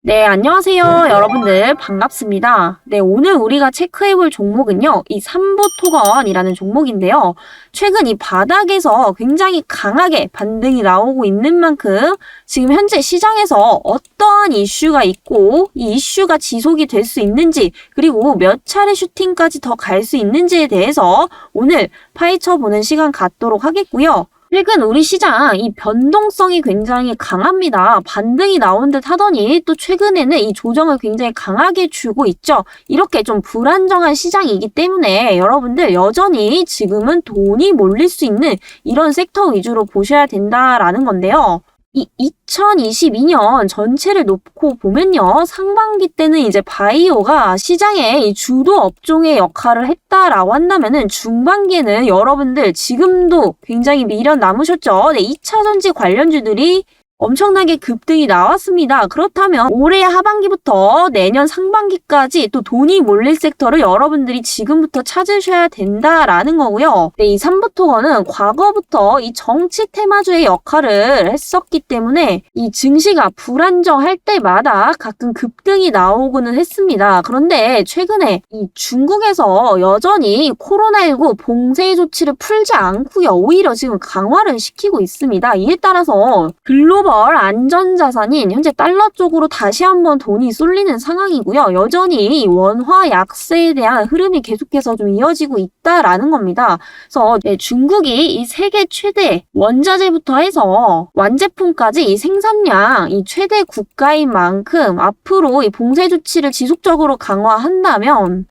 네, 안녕하세요. 여러분들 반갑습니다. 네, 오늘 우리가 체크해볼 종목은요, 이 삼보토건이라는 종목인데요. 최근 이 바닥에서 굉장히 강하게 반등이 나오고 있는 만큼 지금 현재 시장에서 어떠한 이슈가 있고 이 이슈가 지속이 될 수 있는지 그리고 몇 차례 슈팅까지 더 갈 수 있는지에 대해서 오늘 파헤쳐 보는 시간 갖도록 하겠고요. 최근 우리 시장 이 변동성이 굉장히 강합니다. 반등이 나온 듯 하더니 또 최근에는 이 조정을 굉장히 강하게 주고 있죠. 이렇게 좀 불안정한 시장이기 때문에 여러분들 여전히 지금은 돈이 몰릴 수 있는 이런 섹터 위주로 보셔야 된다라는 건데요. 이 2022년 전체를 놓고 보면요. 상반기 때는 이제 바이오가 시장의 이 주도 업종의 역할을 했다라고 한다면은 중반기에는 여러분들 지금도 굉장히 미련 남으셨죠. 네, 2차 전지 관련주들이 엄청나게 급등이 나왔습니다. 그렇다면 올해 하반기부터 내년 상반기까지 또 돈이 몰릴 섹터를 여러분들이 지금부터 찾으셔야 된다라는 거고요. 네, 이 삼부토건은 과거부터 이 정치 테마주의 역할을 했었기 때문에 이 증시가 불안정할 때마다 가끔 급등이 나오고는 했습니다. 그런데 최근에 이 중국에서 여전히 코로나19 봉쇄 조치를 풀지 않고요. 오히려 지금 강화를 시키고 있습니다. 이에 따라서 글로벌 안전자산인 현재 달러 쪽으로 다시 한번 돈이 쏠리는 상황이고요. 여전히 원화 약세에 대한 흐름이 계속해서 좀 이어지고 있다라는 겁니다. 그래서 중국이 이 세계 최대 원자재부터 해서 완제품까지 이 생산량 이 최대 국가인 만큼 앞으로 이 봉쇄 조치를 지속적으로 강화한다면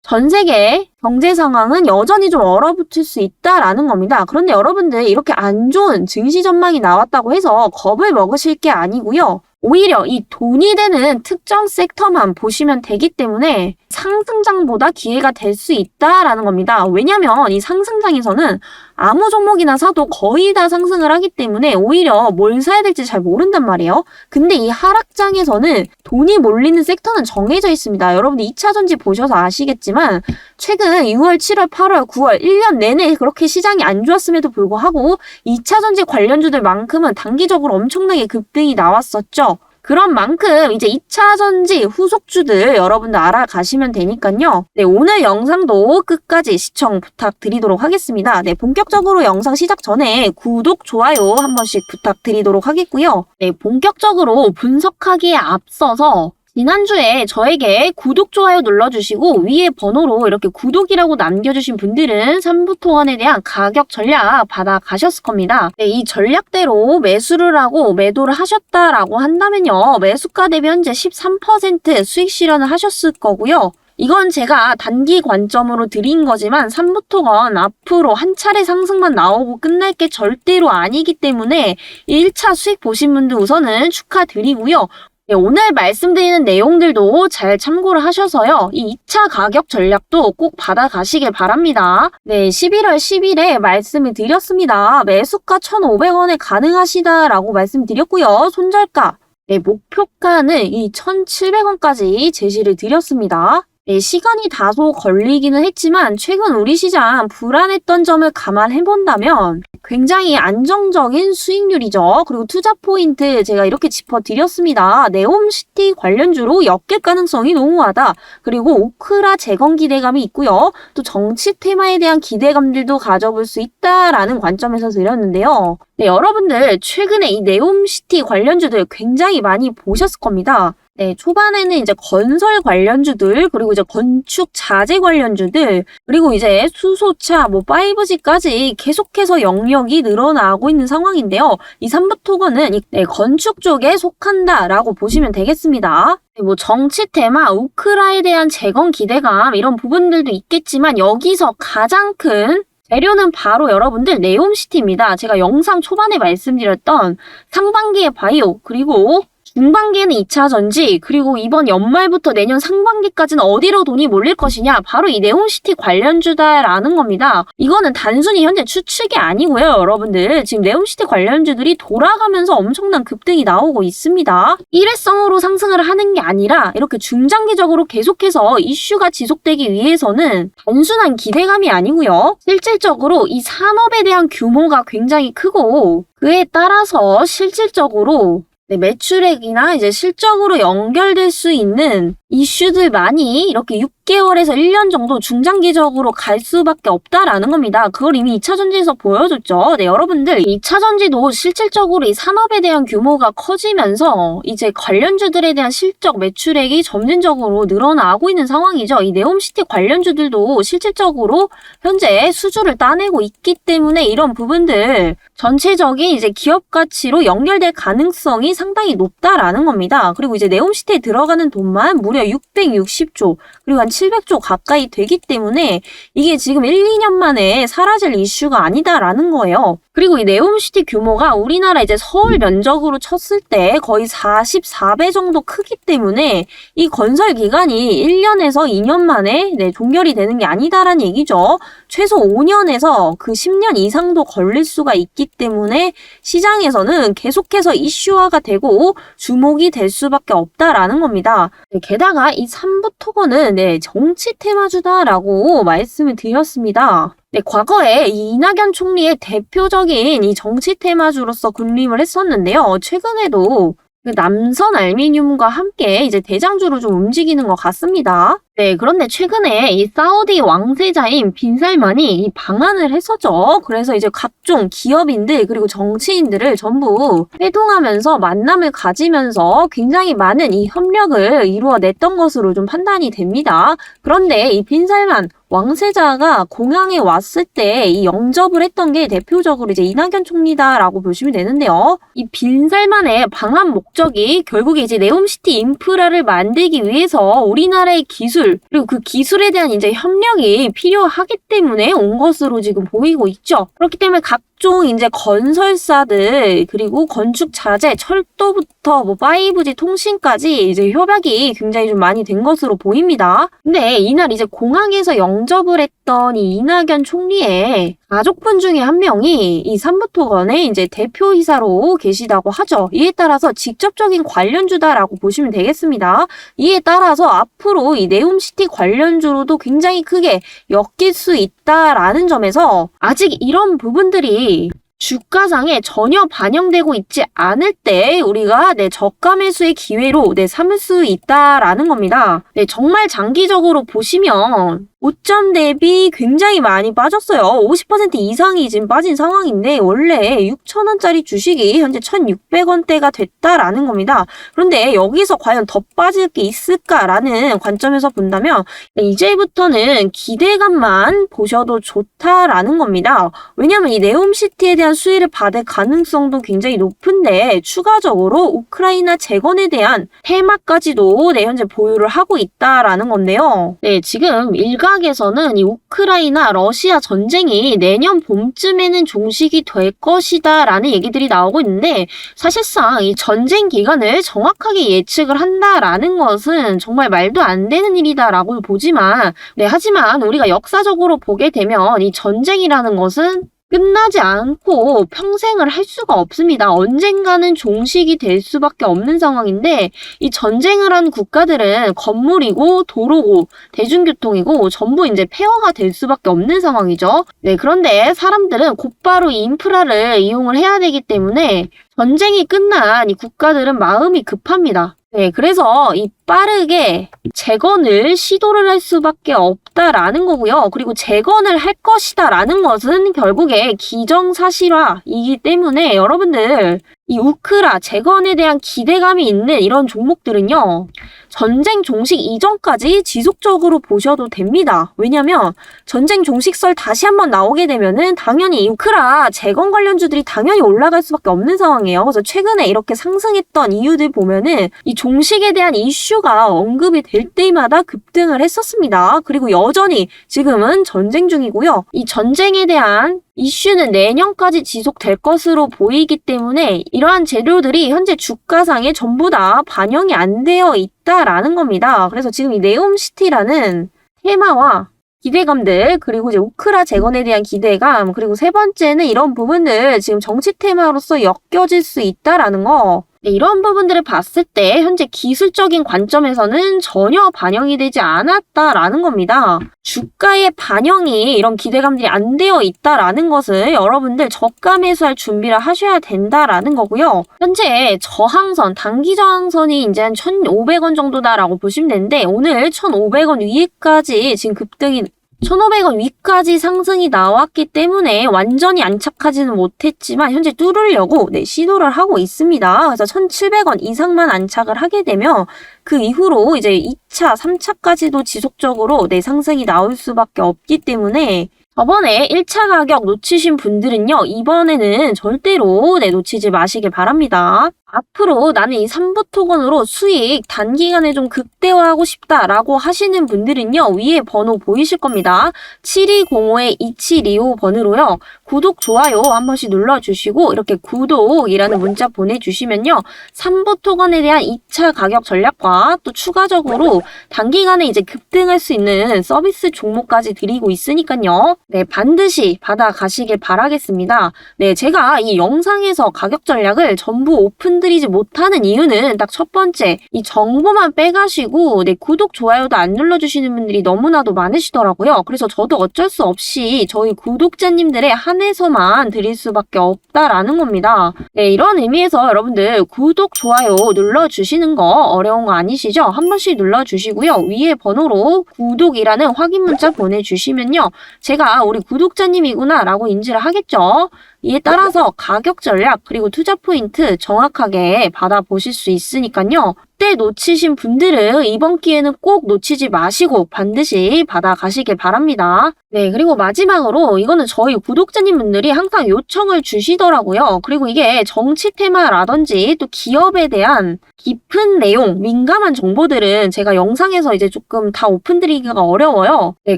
전 세계 경제 상황은 여전히 좀 얼어붙을 수 있다라는 겁니다. 그런데 여러분들 이렇게 안 좋은 증시 전망이 나왔다고 해서 겁을 먹으실 게 아니고요. 오히려 이 돈이 되는 특정 섹터만 보시면 되기 때문에 상승장보다 기회가 될 수 있다라는 겁니다. 왜냐면 이 상승장에서는 아무 종목이나 사도 거의 다 상승을 하기 때문에 오히려 뭘 사야 될지 잘 모른단 말이에요. 근데 이 하락장에서는 돈이 몰리는 섹터는 정해져 있습니다. 여러분들 2차 전지 보셔서 아시겠지만 최근 6월, 7월, 8월, 9월 1년 내내 그렇게 시장이 안 좋았음에도 불구하고 2차 전지 관련주들만큼은 단기적으로 엄청나게 급등이 나왔었죠. 그런 만큼 이제 2차 전지 후속주들 여러분들 알아가시면 되니까요. 네, 오늘 영상도 끝까지 시청 부탁드리도록 하겠습니다. 네, 본격적으로 영상 시작 전에 구독, 좋아요 한 번씩 부탁드리도록 하겠고요. 네, 본격적으로 분석하기에 앞서서 지난주에 저에게 구독, 좋아요 눌러주시고 위에 번호로 이렇게 구독이라고 남겨주신 분들은 삼부토건에 대한 가격 전략 받아가셨을 겁니다. 네, 이 전략대로 매수를 하고 매도를 하셨다라고 한다면요. 매수가 대비 현재 13% 수익 실현을 하셨을 거고요. 이건 제가 단기 관점으로 드린 거지만 삼부토건 앞으로 한 차례 상승만 나오고 끝날 게 절대로 아니기 때문에 1차 수익 보신 분들 우선은 축하드리고요. 네, 오늘 말씀드리는 내용들도 잘 참고를 하셔서요. 이 2차 가격 전략도 꼭 받아가시길 바랍니다. 네, 11월 10일에 말씀을 드렸습니다. 매수가 1,500원에 가능하시다라고 말씀드렸고요. 손절가, 네, 목표가는 이 1,700원까지 제시를 드렸습니다. 네, 시간이 다소 걸리기는 했지만 최근 우리 시장 불안했던 점을 감안해본다면 굉장히 안정적인 수익률이죠. 그리고 투자 포인트 제가 이렇게 짚어드렸습니다. 네옴시티 관련주로 엮일 가능성이 농후하다. 그리고 오크라 재건 기대감이 있고요. 또 정치 테마에 대한 기대감들도 가져볼 수 있다라는 관점에서 드렸는데요. 네, 여러분들 최근에 이 네옴시티 관련주들 굉장히 많이 보셨을 겁니다. 네, 초반에는 이제 건설 관련주들, 그리고 이제 건축 자재 관련주들, 그리고 이제 수소차, 5G까지 계속해서 영역이 늘어나고 있는 상황인데요. 이 삼부토건은 건축 쪽에 속한다라고 보시면 되겠습니다. 뭐 정치 테마, 우크라에 대한 재건 기대감 이런 부분들도 있겠지만 여기서 가장 큰 재료는 바로 여러분들 네옴시티입니다. 제가 영상 초반에 말씀드렸던 상반기의 바이오, 그리고 중반기에는 2차 전지, 그리고 이번 연말부터 내년 상반기까지는 어디로 돈이 몰릴 것이냐, 바로 이 네옴시티 관련주다라는 겁니다. 이거는 단순히 현재 추측이 아니고요, 여러분들. 지금 네옴시티 관련주들이 돌아가면서 엄청난 급등이 나오고 있습니다. 일회성으로 상승을 하는 게 아니라 이렇게 중장기적으로 계속해서 이슈가 지속되기 위해서는 단순한 기대감이 아니고요. 실질적으로 이 산업에 대한 규모가 굉장히 크고 그에 따라서 실질적으로 네, 매출액이나 이제 실적으로 연결될 수 있는 이슈들만이 이렇게 6개월에서 1년 정도 중장기적으로 갈 수밖에 없다라는 겁니다. 그걸 이미 2차 전지에서 보여줬죠. 네, 여러분들 2차 전지도 실질적으로 이 산업에 대한 규모가 커지면서 이제 관련주들에 대한 실적 매출액이 점진적으로 늘어나고 있는 상황이죠. 이 네옴시티 관련주들도 실질적으로 현재 수주를 따내고 있기 때문에 이런 부분들 전체적인 이제 기업 가치로 연결될 가능성이 상당히 높다라는 겁니다. 그리고 이제 네옴시티에 들어가는 돈만 무려 660조 그리고 한 700조 가까이 되기 때문에 이게 지금 1, 2년 만에 사라질 이슈가 아니다라는 거예요. 그리고 이 네옴시티 규모가 우리나라 이제 서울 면적으로 쳤을 때 거의 44배 정도 크기 때문에 이 건설 기간이 1년에서 2년 만에 종결이 되는 게 아니다라는 얘기죠. 최소 5년에서 그 10년 이상도 걸릴 수가 있기 때문에 시장에서는 계속해서 이슈화가 되고 주목이 될 수밖에 없다라는 겁니다. 게다가 이 삼부토건은 정치 테마주다라고 말씀을 드렸습니다. 네, 과거에 이 이낙연 총리의 대표적인 이 정치 테마주로서 군림을 했었는데요. 최근에도 그 남선 알미늄과 함께 이제 대장주로 좀 움직이는 것 같습니다. 네, 그런데 최근에 이 사우디 왕세자인 빈살만이 이 방한을 했었죠. 그래서 이제 각종 기업인들 그리고 정치인들을 전부 회동하면서 만남을 가지면서 굉장히 많은 이 협력을 이루어냈던 것으로 좀 판단이 됩니다. 그런데 이 빈살만 왕세자가 공항에 왔을 때 이 영접을 했던 게 대표적으로 이제 이낙연 총리다라고 보시면 되는데요. 이 빈살만의 방한 목적이 결국에 이제 네옴시티 인프라를 만들기 위해서 우리나라의 기술 그리고 그 기술에 대한 이제 협력이 필요하기 때문에 온 것으로 지금 보이고 있죠. 그렇기 때문에 각종 이제 건설사들 그리고 건축 자재, 철도부터 5G 통신까지 이제 협약이 굉장히 좀 많이 된 것으로 보입니다. 근데 이날 이제 공항에서 영접을 했던 이 이낙연 총리의 가족분 중에 한 명이 이 삼부토건의 이제 대표이사로 계시다고 하죠. 이에 따라서 직접적인 관련주다라고 보시면 되겠습니다. 이에 따라서 앞으로 이 네옴시티 관련주로도 굉장히 크게 엮일 수 있다라는 점에서 아직 이런 부분들이 주가상에 전혀 반영되고 있지 않을 때 우리가 저가 매수의 기회로 삼을 수 있다라는 겁니다. 정말 장기적으로 보시면 고점 대비 굉장히 많이 빠졌어요. 50% 이상이 지금 빠진 상황인데 원래 6,000원짜리 주식이 현재 1,600원대가 됐다라는 겁니다. 그런데 여기서 과연 더 빠질 게 있을까라는 관점에서 본다면 이제부터는 기대감만 보셔도 좋다라는 겁니다. 왜냐하면 이 네옴시티에 대한 수혜를 받을 가능성도 굉장히 높은데 추가적으로 우크라이나 재건에 대한 테마까지도 현재 보유를 하고 있다라는 건데요. 지금 일각에서는 이 우크라이나 러시아 전쟁이 내년 봄쯤에는 종식이 될 것이다 라는 얘기들이 나오고 있는데 사실상 이 전쟁 기간을 정확하게 예측을 한다라는 것은 정말 말도 안 되는 일이다라고 보지만 하지만 우리가 역사적으로 보게 되면 이 전쟁이라는 것은 끝나지 않고 평생을 할 수가 없습니다. 언젠가는 종식이 될 수밖에 없는 상황인데 이 전쟁을 한 국가들은 건물이고 도로고 대중교통이고 전부 이제 폐허가 될 수밖에 없는 상황이죠. 그런데 사람들은 곧바로 이 인프라를 이용을 해야 되기 때문에 전쟁이 끝난 이 국가들은 마음이 급합니다. 그래서 이 빠르게 재건을 시도를 할 수밖에 없다라는 거고요. 그리고 재건을 할 것이다라는 것은 결국에 기정사실화이기 때문에 여러분들 이 우크라 재건에 대한 기대감이 있는 이런 종목들은요. 전쟁 종식 이전까지 지속적으로 보셔도 됩니다. 왜냐면 전쟁 종식설 다시 한번 나오게 되면은 당연히 이 우크라 재건 관련주들이 당연히 올라갈 수밖에 없는 상황이에요. 그래서 최근에 이렇게 상승했던 이유들 보면은 이 종식에 대한 이슈가 언급이 될 때마다 급등을 했었습니다. 그리고 여전히 지금은 전쟁 중이고요. 이 전쟁에 대한 이슈는 내년까지 지속될 것으로 보이기 때문에 이러한 재료들이 현재 주가상에 전부 다 반영이 안 되어 있다라는 겁니다. 그래서 지금 이 네옴시티라는 테마와 기대감들 그리고 이제 우크라 재건에 대한 기대감 그리고 세 번째는 이런 부분들 지금 정치 테마로서 엮여질 수 있다라는 거 네, 이런 부분들을 봤을 때 현재 기술적인 관점에서는 전혀 반영이 되지 않았다라는 겁니다. 주가의 반영이 이런 기대감들이 안 되어 있다라는 것을 여러분들 저가 매수할 준비를 하셔야 된다라는 거고요. 현재 저항선, 단기 저항선이 이제 한 1,500원 정도다라고 보시면 되는데 오늘 1,500원 위까지 지금 급등이 1,500원 위까지 상승이 나왔기 때문에 완전히 안착하지는 못했지만 현재 뚫으려고 시도를 하고 있습니다. 그래서 1,700원 이상만 안착을 하게 되면 그 이후로 이제 2차, 3차까지도 지속적으로 상승이 나올 수밖에 없기 때문에 저번에 1차 가격 놓치신 분들은요, 이번에는 절대로 놓치지 마시길 바랍니다. 앞으로 나는 이 3부 토건으로 수익 단기간에 좀 극대화하고 싶다라고 하시는 분들은요, 위에 번호 보이실 겁니다. 7205-2725 번호로요, 구독, 좋아요 한 번씩 눌러주시고, 이렇게 구독이라는 문자 보내주시면요, 3부 토건에 대한 2차 가격 전략과 또 추가적으로 단기간에 이제 급등할 수 있는 서비스 종목까지 드리고 있으니까요. 네, 반드시 받아가시길 바라겠습니다. 네, 제가 이 영상에서 가격 전략을 전부 오픈드리지 못하는 이유는 딱 첫 번째, 이 정보만 빼가시고 구독, 좋아요도 안 눌러주시는 분들이 너무나도 많으시더라고요. 그래서 저도 어쩔 수 없이 저희 구독자님들의 한해서만 드릴 수밖에 없다라는 겁니다. 네, 이런 의미에서 여러분들 구독, 좋아요 눌러주시는 거 어려운 거 아니시죠? 한 번씩 눌러주시고요. 위에 번호로 구독이라는 확인 문자 보내주시면요, 제가 우리 구독자님이구나 라고 인지를 하겠죠. 이에 따라서 가격 전략 그리고 투자 포인트 정확하게 받아보실 수 있으니까요. 그때 놓치신 분들은 이번 기회는 꼭 놓치지 마시고 반드시 받아가시길 바랍니다. 네, 그리고 마지막으로 이거는 저희 구독자님 분들이 항상 요청을 주시더라고요. 그리고 이게 정치 테마라든지 또 기업에 대한 깊은 내용, 민감한 정보들은 제가 영상에서 이제 조금 다 오픈드리기가 어려워요. 네,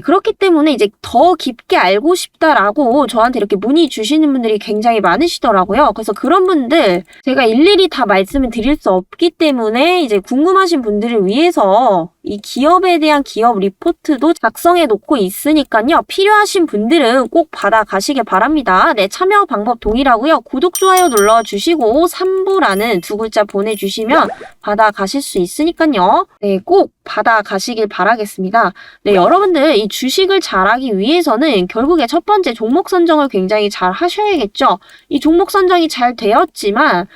그렇기 때문에 이제 더 깊게 알고 싶다라고 저한테 이렇게 문의 주시는 분들이 굉장히 많으시더라고요. 그래서 그런 분들 제가 일일이 다 말씀을 드릴 수 없기 때문에 이제 궁금하신 분들을 위해서 이 기업에 대한 기업 리포트도 작성해 놓고 있으니까요. 필요하신 분들은 꼭 받아가시길 바랍니다. 네, 참여 방법 동일하고요. 구독, 좋아요 눌러주시고 3부라는 두 글자 보내주시면 받아가실 수 있으니까요. 네, 꼭 받아가시길 바라겠습니다. 네, 여러분들 이 주식을 잘하기 위해서는 결국에 첫 번째 종목 선정을 굉장히 잘 하셔야겠죠. 이 종목 선정이 잘 되었지만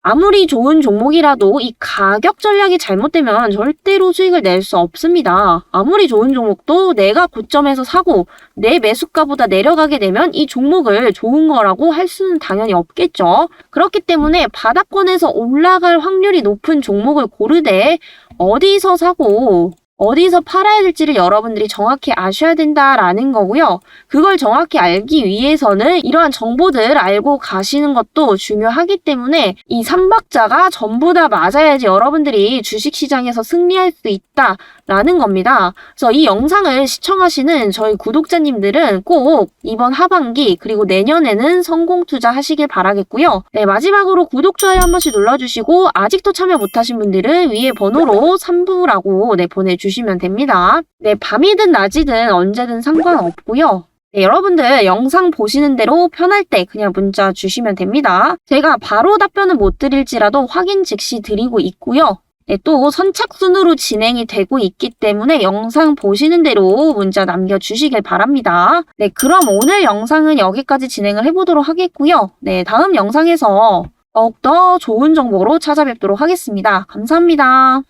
아무리 좋은 종목이라도 이 가격 전략이 잘못되면 절대로 수익을 낼 수 없습니다. 아무리 좋은 종목도 내가 고점에서 사고 내 매수가보다 내려가게 되면 이 종목을 좋은 거라고 할 수는 당연히 없겠죠. 그렇기 때문에 바닥권에서 올라갈 확률이 높은 종목을 고르되 어디서 사고 어디서 팔아야 될지를 여러분들이 정확히 아셔야 된다라는 거고요. 그걸 정확히 알기 위해서는 이러한 정보들 알고 가시는 것도 중요하기 때문에 이 3박자가 전부 다 맞아야지 여러분들이 주식시장에서 승리할 수 있다라는 겁니다. 그래서 이 영상을 시청하시는 저희 구독자님들은 꼭 이번 하반기 그리고 내년에는 성공 투자하시길 바라겠고요. 네, 마지막으로 구독, 좋아요 한 번씩 눌러주시고 아직도 참여 못하신 분들은 위에 번호로 3부라고 보내주시면 됩니다. 네, 밤이든 낮이든 언제든 상관없고요. 네, 여러분들 영상 보시는 대로 편할 때 그냥 문자 주시면 됩니다. 제가 바로 답변은 못 드릴지라도 확인 즉시 드리고 있고요. 네, 또 선착순으로 진행이 되고 있기 때문에 영상 보시는 대로 문자 남겨주시길 바랍니다. 네, 그럼 오늘 영상은 여기까지 진행을 해보도록 하겠고요. 네, 다음 영상에서 더욱더 좋은 정보로 찾아뵙도록 하겠습니다. 감사합니다.